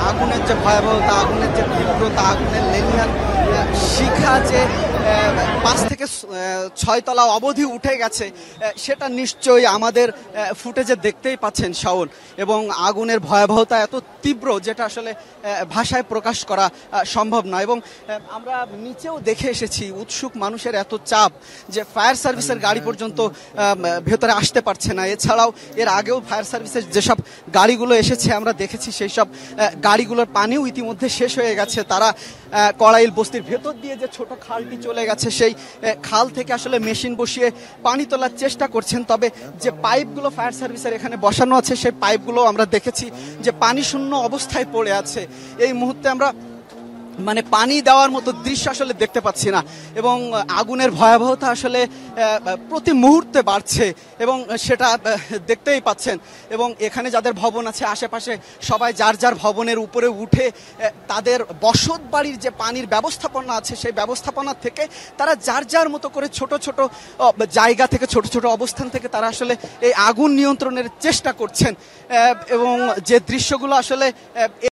আগুনের যে ভয়াবহতা, আগুনের যে তীব্রতা, আগুনের লেলিহান শিখা যে 5 থেকে 6 তলা অবধি উঠে গেছে, সেটা নিশ্চয়ই আমাদের ফুটেজে দেখতেই পাচ্ছেন শাওন। এবং আগুনের ভয়াবহতা এত তীব্র যেটা আসলে ভাষায় প্রকাশ করা সম্ভব নয়। এবং আমরা নিচেও দেখে এসেছি উৎসুক মানুষের এত চাপ যে ফায়ার সার্ভিসের গাড়ি পর্যন্ত ভেতরে আসতে পারছে না। এছাড়াও এর আগেও ফায়ার সার্ভিসের যেসব গাড়িগুলো এসেছে আমরা দেখেছি সেই সব গাড়িগুলোর পানিও ইতিমধ্যে শেষ হয়ে গেছে। তারা কড়াইল বস্তির ভেতর দিয়ে যে ছোট খালটি চলে গেছে সেই খাল থেকে আসলে মেশিন বসিয়ে পানি তোলার চেষ্টা করছেন। তবে যে পাইপগুলো ফায়ার সার্ভিসের এখানে বসানো আছে সেই পাইপগুলো আমরা দেখেছি যে পানি শূন্য অবস্থায় পড়ে আছে। এই মুহূর্তে আমরা মানে পানি দেওয়ার মতো দৃশ্য আসলে দেখতে পাচ্ছি না। এবং আগুনের ভয়াবহতা আসলে প্রতি মুহূর্তে বাড়ছে এবং সেটা দেখতেই পাচ্ছেন। এবং এখানে যাদের ভবন আছে আশেপাশে সবাই যার যার ভবনের উপরে উঠে তাদের বসত বাড়ির যে পানির ব্যবস্থাপনা আছে সেই ব্যবস্থাপনা থেকে তারা যার যার মতো করে ছোট ছোট জায়গা থেকে ছোট ছোট অবস্থান থেকে তারা আসলে এই আগুন নিয়ন্ত্রণের চেষ্টা করছেন। এবং যে দৃশ্যগুলো আসলে